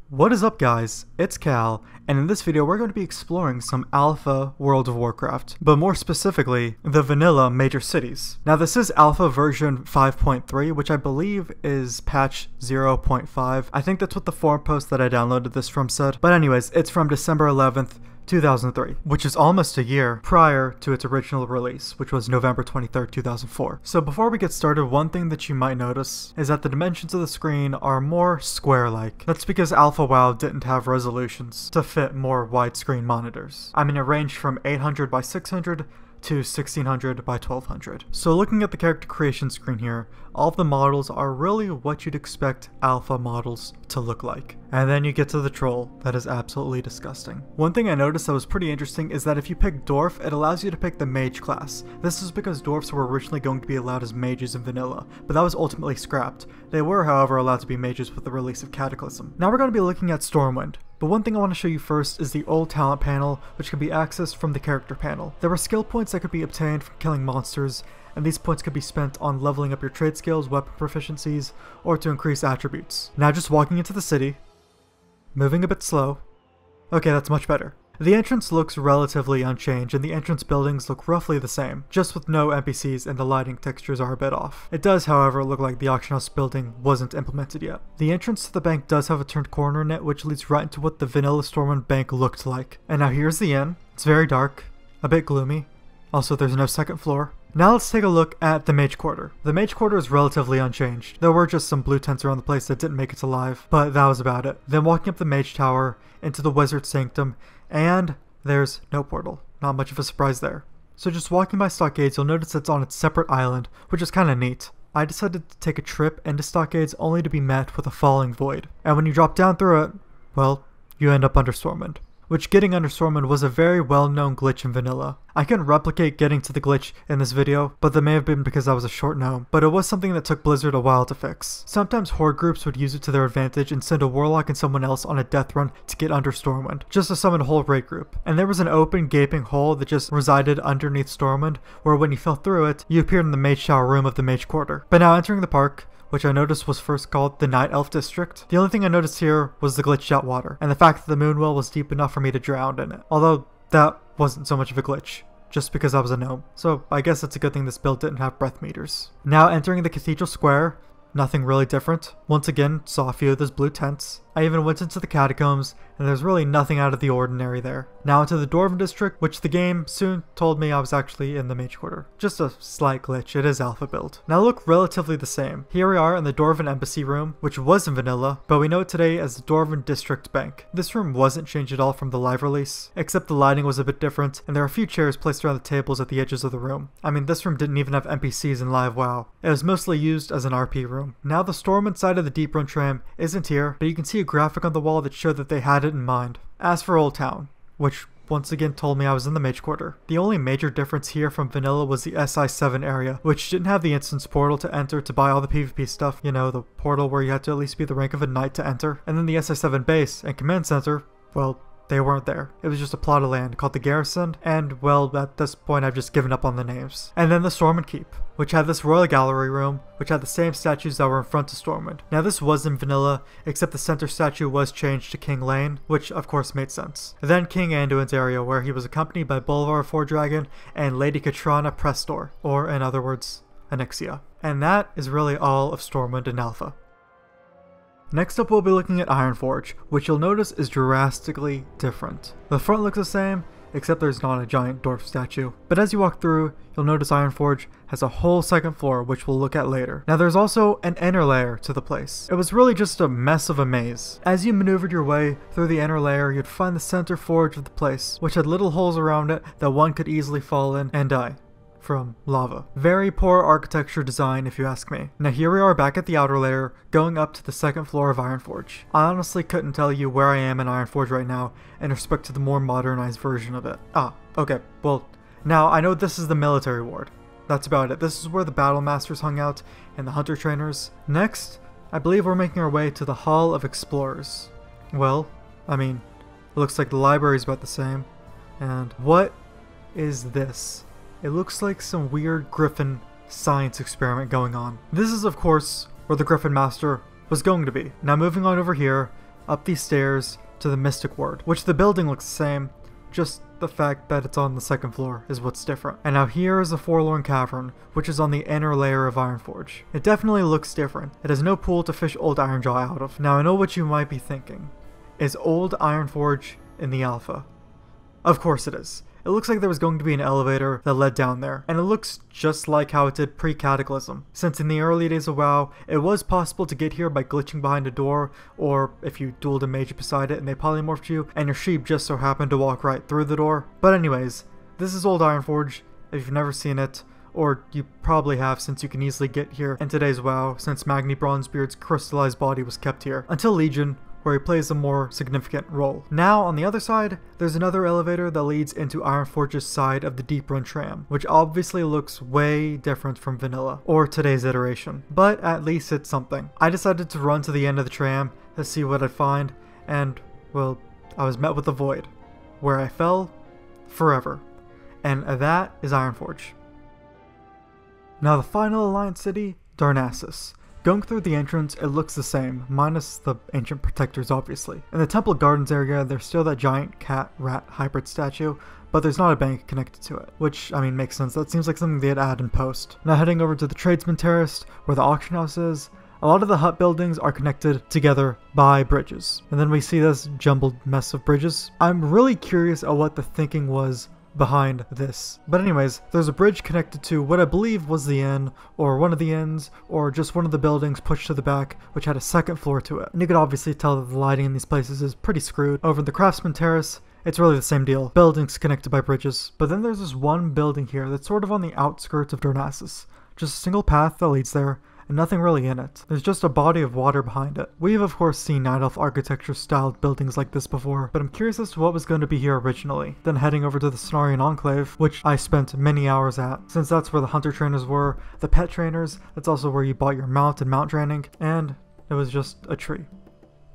What is up, guys? It's Cal, and in this video we're going to be exploring some alpha World of Warcraft, but more specifically, the vanilla major cities. Now this is alpha version 5.3, which I believe is patch 0.5. I think that's what the forum post that I downloaded this from said. But anyways, it's from December 11th, 2003, which is almost a year prior to its original release, which was November 23rd, 2004. So before we get started, one thing that you might notice is that the dimensions of the screen are more square-like. That's because Alpha WoW didn't have resolutions to fit more widescreen monitors. I mean, it ranged from 800 by 600 to 1600 by 1200. So looking at the character creation screen here, all of the models are really what you'd expect alpha models to look like. And then you get to the troll. That is absolutely disgusting. One thing I noticed that was pretty interesting is that if you pick dwarf, it allows you to pick the mage class. This is because dwarfs were originally going to be allowed as mages in vanilla, but that was ultimately scrapped. They were, however, allowed to be mages with the release of Cataclysm. Now we're going to be looking at Stormwind. But one thing I want to show you first is the old talent panel, which can be accessed from the character panel. There were skill points that could be obtained from killing monsters, and these points could be spent on leveling up your trade skills, weapon proficiencies, or to increase attributes. Now just walking into the city, moving a bit slow. Okay, that's much better. The entrance looks relatively unchanged, and the entrance buildings look roughly the same, just with no NPCs and the lighting textures are a bit off. It does, however, look like the auction house building wasn't implemented yet. The entrance to the bank does have a turned corner in it, which leads right into what the vanilla Stormwind bank looked like. And now here's the inn. It's very dark, a bit gloomy. Also, there's no second floor. Now let's take a look at the Mage Quarter. The Mage Quarter is relatively unchanged. There were just some blue tents around the place that didn't make it to live, but that was about it. Then walking up the Mage Tower, into the Wizard Sanctum, and there's no portal. Not much of a surprise there. So just walking by Stockades, you'll notice it's on its separate island, which is kinda neat. I decided to take a trip into Stockades only to be met with a falling void. And when you drop down through it, well, you end up under Stormwind. Which getting under Stormwind was a very well-known glitch in vanilla. I couldn't replicate getting to the glitch in this video, but that may have been because I was a short gnome, but it was something that took Blizzard a while to fix. Sometimes horde groups would use it to their advantage and send a warlock and someone else on a death run to get under Stormwind, just to summon a whole raid group. And there was an open gaping hole that just resided underneath Stormwind, where when you fell through it, you appeared in the Mage Tower room of the Mage Quarter. But now entering the park, which I noticed was first called the Night Elf District. The only thing I noticed here was the glitched out water, and the fact that the moon well was deep enough for me to drown in it. Although, that wasn't so much of a glitch, just because I was a gnome. So I guess it's a good thing this build didn't have breath meters. Now entering the Cathedral Square, nothing really different. Once again, saw a few of those blue tents. I even went into the catacombs, and there's really nothing out of the ordinary there. Now into the Dwarven District, which the game soon told me I was actually in the Mage Quarter. Just a slight glitch, it is alpha build. Now look relatively the same. Here we are in the Dwarven Embassy room, which was in vanilla, but we know it today as the Dwarven District Bank. This room wasn't changed at all from the live release, except the lighting was a bit different, and there are a few chairs placed around the tables at the edges of the room. I mean, this room didn't even have NPCs in live WoW. It was mostly used as an RP room. Now the Stormwind side of the Deep Run tram isn't here, but you can see a graphic on the wall that showed that they had it in mind. As for Old Town, which once again told me I was in the Mage Quarter. The only major difference here from vanilla was the SI7 area, which didn't have the instance portal to enter to buy all the PvP stuff, you know, the portal where you had to at least be the rank of a knight to enter. And then the SI7 base and command center, well, they weren't there. It was just a plot of land called the Garrison, and well, at this point I've just given up on the names. And then the Stormwind Keep, which had this royal gallery room, which had the same statues that were in front of Stormwind. Now this was in vanilla, except the center statue was changed to King Lane, which of course made sense. Then King Anduin's area, where he was accompanied by Bolvar Foredragon and Lady Katrana Prestor, or in other words, Onyxia. And that is really all of Stormwind in Alpha. Next up we'll be looking at Ironforge, which you'll notice is drastically different. The front looks the same, except there's not a giant dwarf statue. But as you walk through, you'll notice Ironforge has a whole second floor, which we'll look at later. Now there's also an inner layer to the place. It was really just a mess of a maze. As you maneuvered your way through the inner layer, you'd find the center forge of the place, which had little holes around it that one could easily fall in and die from lava. Very poor architecture design if you ask me. Now here we are back at the outer layer, going up to the second floor of Ironforge. I honestly couldn't tell you where I am in Ironforge right now in respect to the more modernized version of it. Okay, well, now I know this is the military ward. That's about it. This is where the battle masters hung out and the hunter trainers. Next, I believe we're making our way to the Hall of Explorers. Well, I mean, it looks like the library's about the same. And what is this? It looks like some weird griffin science experiment going on. This is of course where the Griffin Master was going to be. Now moving on over here, up these stairs to the Mystic Ward, which the building looks the same, just the fact that it's on the second floor is what's different. And now here is the Forlorn Cavern, which is on the inner layer of Ironforge. It definitely looks different. It has no pool to fish old Ironjaw out of. Now I know what you might be thinking. Is old Ironforge in the alpha? Of course it is. It looks like there was going to be an elevator that led down there, and it looks just like how it did pre-Cataclysm, since in the early days of WoW, it was possible to get here by glitching behind a door, or if you dueled a mage beside it and they polymorphed you, and your sheep just so happened to walk right through the door. But anyways, this is old Ironforge, if you've never seen it, or you probably have since you can easily get here in today's WoW, since Magni Bronzebeard's crystallized body was kept here, until Legion, where he plays a more significant role. Now, on the other side, there's another elevator that leads into Ironforge's side of the Deep Run tram, which obviously looks way different from vanilla, or today's iteration, but at least it's something. I decided to run to the end of the tram to see what I'd find, and, well, I was met with a void, where I fell forever, and that is Ironforge. Now the final Alliance city, Darnassus. Going through the entrance, it looks the same, minus the ancient protectors obviously. In the Temple Gardens area, there's still that giant cat-rat hybrid statue, but there's not a bank connected to it, which, I mean, makes sense. That seems like something they'd add in post. Now heading over to the Tradesman Terrace, where the auction house is, a lot of the hut buildings are connected together by bridges. And then we see this jumbled mess of bridges. I'm really curious at what the thinking was behind this. But anyways, there's a bridge connected to what I believe was the inn, or one of the inns, or just one of the buildings pushed to the back, which had a second floor to it. And you could obviously tell that the lighting in these places is pretty screwed. Over the Craftsman Terrace, it's really the same deal. Buildings connected by bridges. But then there's this one building here that's sort of on the outskirts of Darnassus. Just a single path that leads there, and nothing really in it. There's just a body of water behind it. We've of course seen Night Elf architecture styled buildings like this before, but I'm curious as to what was going to be here originally. Then heading over to the Cenarian Enclave, which I spent many hours at, since that's where the hunter trainers were, the pet trainers, that's also where you bought your mount and mount training, and it was just a tree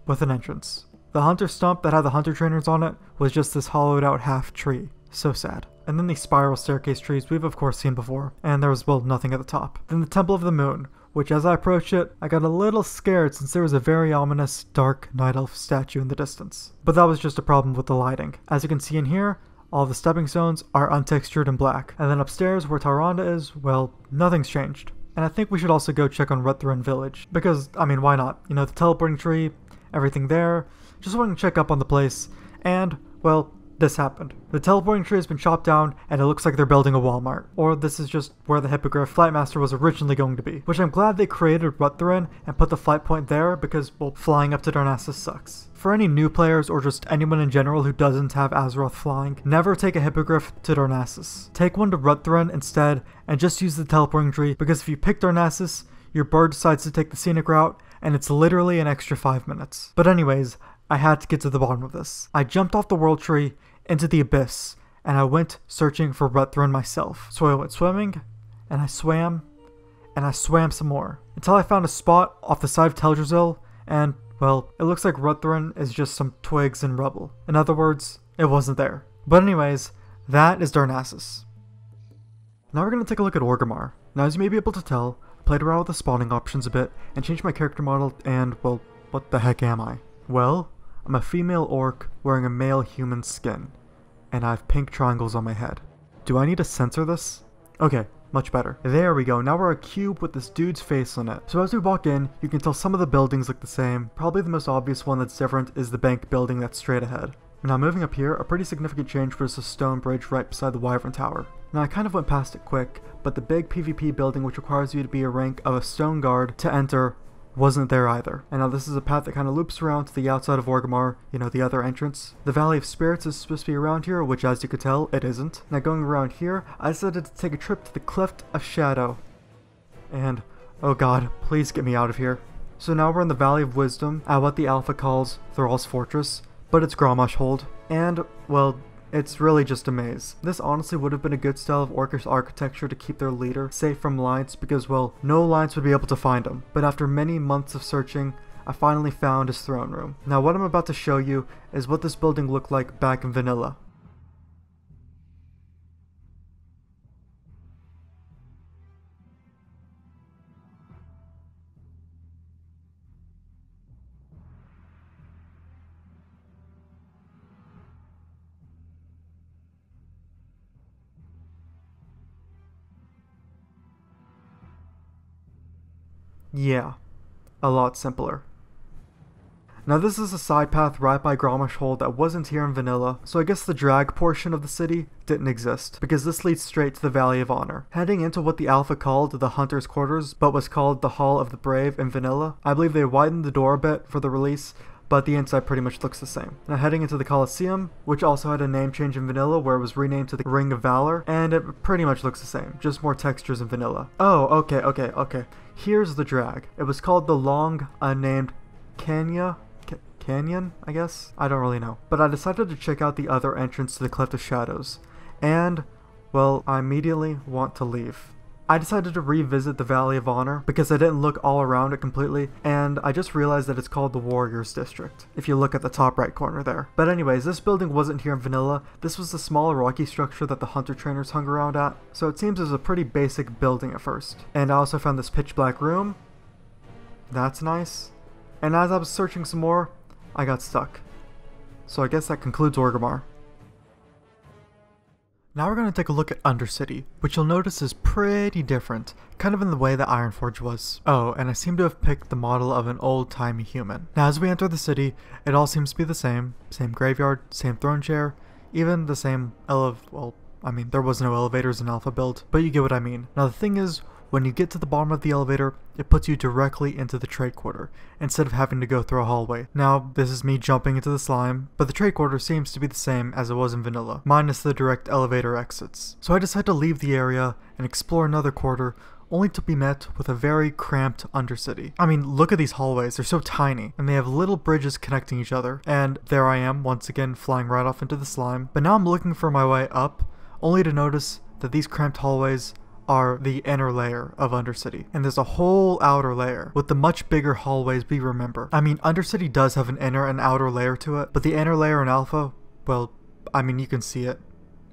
with an entrance. The hunter stump that had the hunter trainers on it was just this hollowed out half tree. So sad. And then these spiral staircase trees we've of course seen before, and there was, well, nothing at the top. Then the Temple of the Moon, which as I approached it, I got a little scared since there was a very ominous dark night elf statue in the distance. But that was just a problem with the lighting. As you can see in here, all the stepping stones are untextured and black. And then upstairs where Tyrande is, well, nothing's changed. And I think we should also go check on Ruthven Village, because, I mean, why not? You know, the teleporting tree, everything there. Just wanted to check up on the place, and, well, this happened. The teleporting tree has been chopped down, and it looks like they're building a Walmart. Or this is just where the Hippogriff Flightmaster was originally going to be. Which I'm glad they created Ruthven and put the flight point there, because, well, flying up to Darnassus sucks. For any new players, or just anyone in general who doesn't have Azeroth flying, never take a Hippogriff to Darnassus. Take one to Ruthven instead, and just use the teleporting tree, because if you pick Darnassus, your bird decides to take the scenic route, and it's literally an extra 5 minutes. But anyways, I had to get to the bottom of this. I jumped off the world tree into the abyss, and I went searching for Ruthven myself. So I went swimming, and I swam some more, until I found a spot off the side of Teldrassil, and, well, it looks like Ruthven is just some twigs and rubble. In other words, it wasn't there. But anyways, that is Darnassus. Now we're going to take a look at Orgrimmar. Now as you may be able to tell, I played around with the spawning options a bit, and changed my character model, and, well, what the heck am I? Well, I'm a female orc wearing a male human skin, and I have pink triangles on my head. Do I need to censor this? Okay, much better. There we go, now we're a cube with this dude's face on it. So as we walk in, you can tell some of the buildings look the same. Probably the most obvious one that's different is the bank building that's straight ahead. Now moving up here, a pretty significant change was the stone bridge right beside the Wyvern Tower. Now I kind of went past it quick, but the big PvP building which requires you to be a rank of a stone guard to enter wasn't there either. And now this is a path that kind of loops around to the outside of Orgrimmar, you know, the other entrance. The Valley of Spirits is supposed to be around here, which as you could tell, it isn't. Now going around here, I decided to take a trip to the Cleft of Shadow. And, oh god, please get me out of here. So now we're in the Valley of Wisdom, at what the Alpha calls Thrall's Fortress, but it's Grommash Hold. And, well, it's really just a maze. This honestly would have been a good style of Orcish architecture to keep their leader safe from lions because, well, no lions would be able to find him. But after many months of searching, I finally found his throne room. Now what I'm about to show you is what this building looked like back in vanilla. Yeah, a lot simpler. Now this is a side path right by Grommash Hole that wasn't here in vanilla, so I guess the drag portion of the city didn't exist, because this leads straight to the Valley of Honor. Heading into what the alpha called the Hunter's Quarters, but was called the Hall of the Brave in vanilla. I believe they widened the door a bit for the release, but the inside pretty much looks the same. Now heading into the Colosseum, which also had a name change in vanilla where it was renamed to the Ring of Valor, and it pretty much looks the same, just more textures in vanilla. Oh, okay. Here's the drag. It was called the Long Unnamed Canyon, I guess? I don't really know. But I decided to check out the other entrance to the Cleft of Shadows, and, well, I immediately want to leave. I decided to revisit the Valley of Honor because I didn't look all around it completely, and I just realized that it's called the Warriors District, if you look at the top right corner there. But anyways, this building wasn't here in vanilla. This was the small rocky structure that the hunter trainers hung around at, so it seems it was a pretty basic building at first. And I also found this pitch black room. That's nice. And as I was searching some more, I got stuck. So I guess that concludes Orgrimmar. Now we're going to take a look at Undercity, which you'll notice is pretty different, kind of in the way that Ironforge was. Oh, and I seem to have picked the model of an old-timey human. Now as we enter the city, it all seems to be the same graveyard, same throne chair, even the same there was no elevators in alpha build, but you get what I mean. Now the thing is, when you get to the bottom of the elevator, it puts you directly into the trade quarter, instead of having to go through a hallway. Now, this is me jumping into the slime, but the trade quarter seems to be the same as it was in vanilla, minus the direct elevator exits. So I decide to leave the area and explore another quarter, only to be met with a very cramped Undercity. I mean, look at these hallways, they're so tiny, and they have little bridges connecting each other, and there I am, once again flying right off into the slime. But now I'm looking for my way up, only to notice that these cramped hallways are the inner layer of Undercity, and there's a whole outer layer with the much bigger hallways we remember. I mean, Undercity does have an inner and outer layer to it, but the inner layer in alpha, well, I mean, you can see it.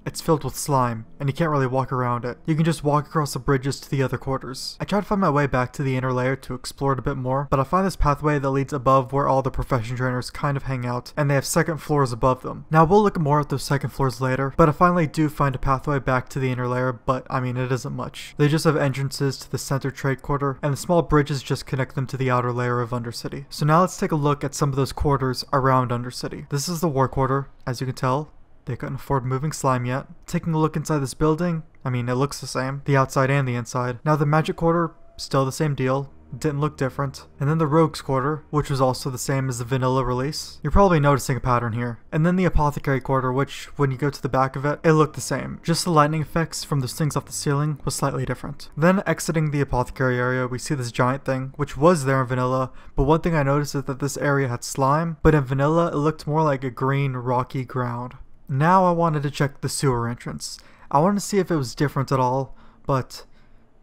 It's filled with slime, and you can't really walk around it. You can just walk across the bridges to the other quarters. I try to find my way back to the inner layer to explore it a bit more, but I find this pathway that leads above where all the profession trainers kind of hang out, and they have second floors above them. Now we'll look more at those second floors later, but I finally do find a pathway back to the inner layer, but I mean, it isn't much. They just have entrances to the center trade quarter, and the small bridges just connect them to the outer layer of Undercity. So now let's take a look at some of those quarters around Undercity. This is the war quarter, as you can tell. They couldn't afford moving slime yet. Taking a look inside this building, I mean, it looks the same, the outside and the inside. Now the magic quarter, still the same deal, didn't look different. And then the rogues quarter, which was also the same as the vanilla release. You're probably noticing a pattern here. And then the apothecary quarter, which, when you go to the back of it, it looked the same. Just the lightning effects from those things off the ceiling was slightly different. Then exiting the apothecary area, we see this giant thing, which was there in vanilla, but one thing I noticed is that this area had slime, but in vanilla it looked more like a green, rocky ground. Now I wanted to check the sewer entrance. I wanted to see if it was different at all, but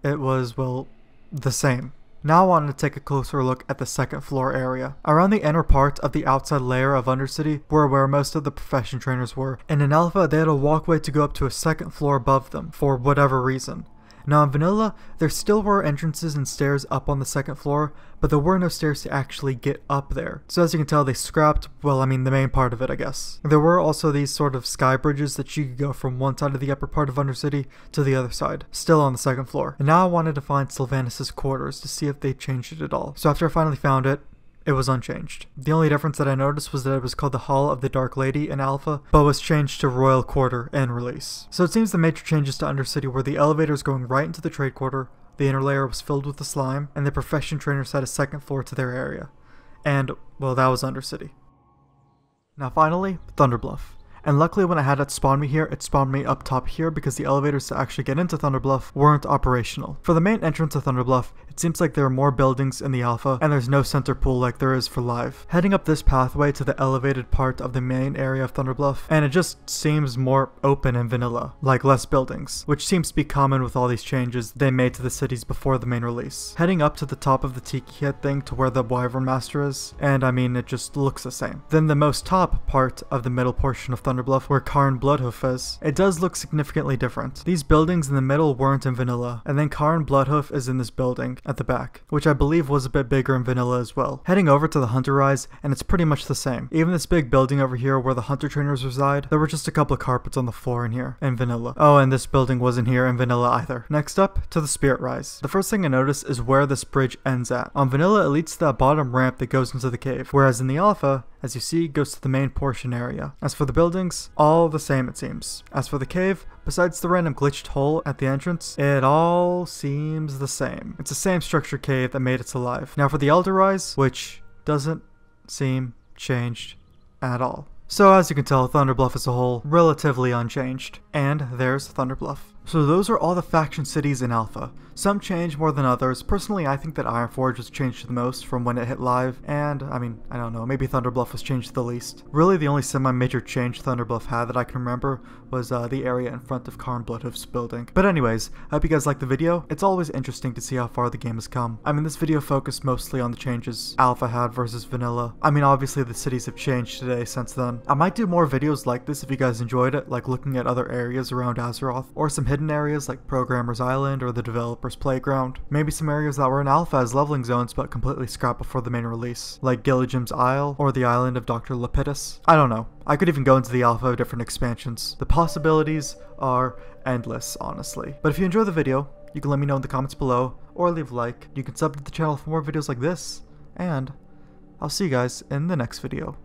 it was, well, the same. Now I wanted to take a closer look at the second floor area. Around the inner part of the outside layer of Undercity were where most of the profession trainers were, and in alpha they had a walkway to go up to a second floor above them, for whatever reason. Now in vanilla, there still were entrances and stairs up on the second floor, but there were no stairs to actually get up there. So as you can tell, they scrapped, well, I mean the main part of it, I guess. There were also these sort of sky bridges that you could go from one side of the upper part of Undercity to the other side, still on the second floor. And now I wanted to find Sylvanus' quarters to see if they changed it at all. So after I finally found it, it was unchanged. The only difference that I noticed was that it was called the Hall of the Dark Lady in Alpha, but was changed to Royal Quarter in Release. So it seems the major changes to Undercity were the elevators going right into the trade quarter, the inner layer was filled with the slime, and the profession trainers had a second floor to their area. And, well, that was Undercity. Now finally, Thunder Bluff. And luckily when I had it spawn me here, it spawned me up top here because the elevators to actually get into Thunder Bluff weren't operational. For the main entrance to Thunder Bluff, it seems like there are more buildings in the alpha, and there's no center pool like there is for live. Heading up this pathway to the elevated part of the main area of Thunder Bluff, and it just seems more open and vanilla, like less buildings, which seems to be common with all these changes they made to the cities before the main release. Heading up to the top of the tiki head thing to where the Wyvern Master is, and I mean it just looks the same. Then the most top part of the middle portion of Thunder Thunderbluff where Karn Bloodhoof is, it does look significantly different. These buildings in the middle weren't in vanilla, and then Karn Bloodhoof is in this building at the back, which I believe was a bit bigger in vanilla as well. Heading over to the Hunter Rise, and it's pretty much the same. Even this big building over here where the Hunter trainers reside, there were just a couple of carpets on the floor in here, in vanilla. Oh, and this building wasn't here in vanilla either. Next up, to the Spirit Rise. The first thing I notice is where this bridge ends at. On vanilla, it leads to that bottom ramp that goes into the cave, whereas in the alpha, as you see, goes to the main portion area. As for the buildings, all the same it seems. As for the cave, besides the random glitched hole at the entrance, it all seems the same. It's the same structure cave that made it to life. Now for the Elder Rise, which doesn't seem changed at all. So as you can tell, Thunderbluff as a whole, relatively unchanged. And there's Thunderbluff. So those are all the faction cities in Alpha. Some changed more than others. Personally, I think that Ironforge was changed the most from when it hit live, and I mean, I don't know, maybe Thunderbluff was changed the least. Really, the only semi-major change Thunderbluff had that I can remember was the area in front of Karn Bloodhoof's building. But anyways, I hope you guys liked the video. It's always interesting to see how far the game has come. I mean, this video focused mostly on the changes Alpha had versus Vanilla. I mean, obviously the cities have changed today since then. I might do more videos like this if you guys enjoyed it, like looking at other areas around Azeroth, or some hidden areas like Programmer's Island or the Developer's Playground. Maybe some areas that were in Alpha as leveling zones but completely scrapped before the main release, like Gilligam's Isle or the island of Dr. Lepidus. I don't know. I could even go into the Alpha of different expansions. The possibilities are endless, honestly. But if you enjoyed the video, you can let me know in the comments below, or leave a like. You can sub to the channel for more videos like this, and I'll see you guys in the next video.